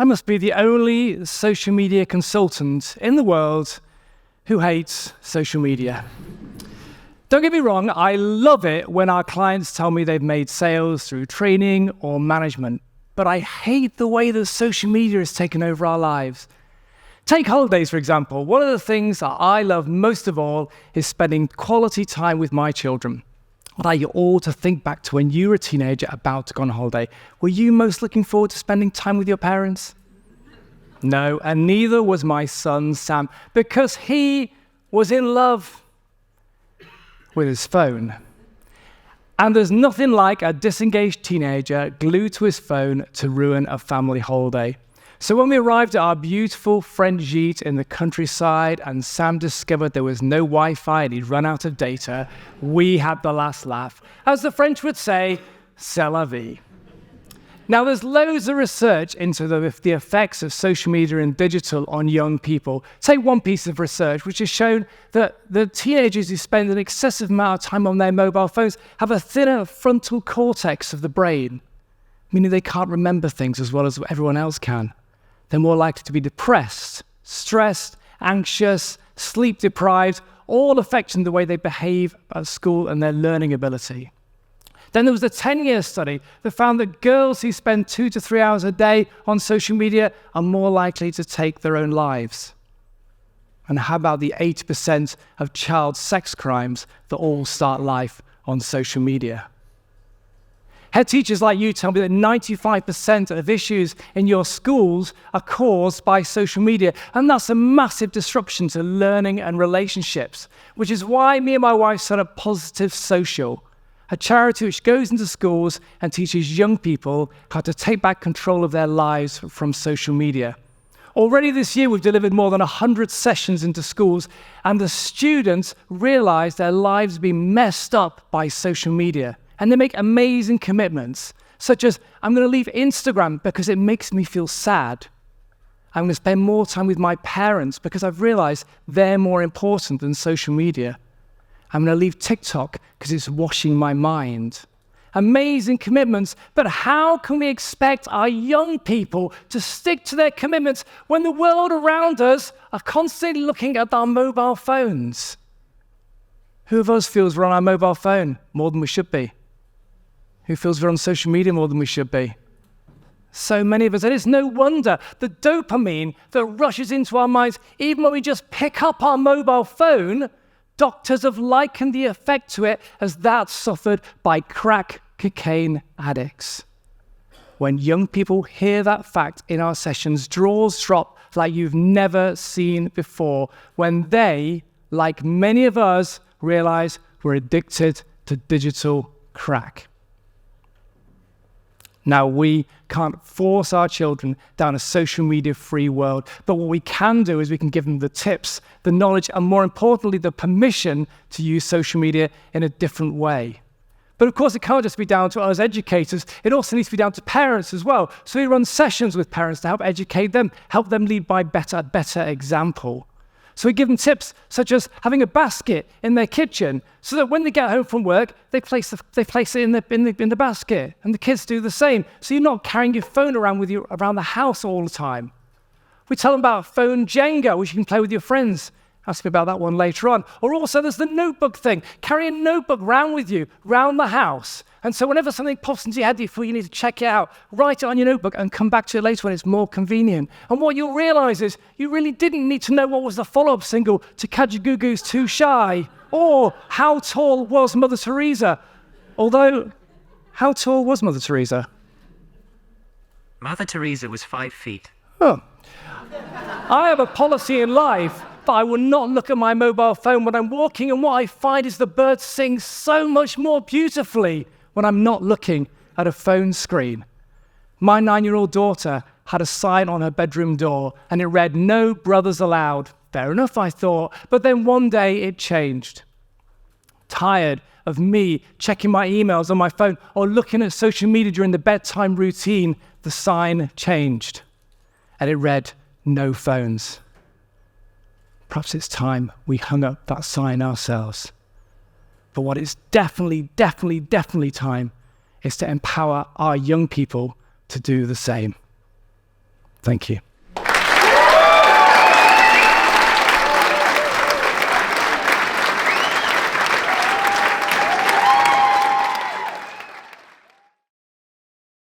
I must be the only social media consultant in the world who hates social media. Don't get me wrong, I love it when our clients tell me they've made sales through training or management, but I hate the way that social media has taken over our lives. Take holidays, for example. One of the things that I love most of all is spending quality time with my children. I'd like you all to think back to when you were a teenager about to go on holiday. Were you most looking forward to spending time with your parents? No, and neither was my son, Sam, because he was in love with his phone. And there's nothing like a disengaged teenager glued to his phone to ruin a family holiday. So when we arrived at our beautiful French gîte in the countryside and Sam discovered there was no Wi-Fi and he'd run out of data, we had the last laugh. As the French would say, c'est la vie. Now, there's loads of research into the effects of social media and digital on young people. Take one piece of research which has shown that the teenagers who spend an excessive amount of time on their mobile phones have a thinner frontal cortex of the brain, meaning they can't remember things as well as everyone else can. They're more likely to be depressed, stressed, anxious, sleep deprived, all affecting the way they behave at school and their learning ability. Then there was a 10-year study that found that girls who spend 2 to 3 hours a day on social media are more likely to take their own lives. And how about the 80% of child sex crimes that all start life on social media? Head teachers like you tell me that 95% of issues in your schools are caused by social media, and that's a massive disruption to learning and relationships, which is why me and my wife set up Positive Social, a charity which goes into schools and teaches young people how to take back control of their lives from social media. Already this year, we've delivered more than 100 sessions into schools, and the students realize their lives have been messed up by social media. And they make amazing commitments, such as, I'm going to leave Instagram because it makes me feel sad. I'm going to spend more time with my parents because I've realized they're more important than social media. I'm going to leave TikTok because it's washing my mind. Amazing commitments, but how can we expect our young people to stick to their commitments when the world around us are constantly looking at our mobile phones? Who of us feels we're on our mobile phone more than we should be? Who feels we're on social media more than we should be? So many of us, and it's no wonder the dopamine that rushes into our minds, even when we just pick up our mobile phone, doctors have likened the effect to it as that suffered by crack cocaine addicts. When young people hear that fact in our sessions, jaws drop like you've never seen before, when they, like many of us, realize we're addicted to digital crack. Now, we can't force our children down a social media-free world, but what we can do is we can give them the tips, the knowledge, and more importantly, the permission to use social media in a different way. But of course, it can't just be down to us educators. It also needs to be down to parents as well. So we run sessions with parents to help educate them, help them lead by better example. So we give them tips such as having a basket in their kitchen so that when they get home from work, they place it in the basket, and the kids do the same. So you're not carrying your phone around with you around the house all the time. We tell them about phone Jenga, which you can play with your friends. Ask me about that one later on. Or also there's the notebook thing. Carry a notebook round with you, round the house. And so whenever something pops into your head you need to check it out, write it on your notebook and come back to it later when it's more convenient. And what you'll realize is you really didn't need to know what was the follow-up single to Kajagoogoo's Too Shy, or how tall was Mother Teresa. Although, how tall was Mother Teresa? Mother Teresa was 5 feet. Oh. I have a policy in life that I will not look at my mobile phone when I'm walking, and what I find is the birds sing so much more beautifully when I'm not looking at a phone screen. My 9-year-old daughter had a sign on her bedroom door, and it read, "No brothers allowed." Fair enough, I thought, but then one day it changed. Tired of me checking my emails on my phone or looking at social media during the bedtime routine, the sign changed, and it read, "No phones." Perhaps it's time we hung up that sign ourselves. But what is definitely time is to empower our young people to do the same. Thank you.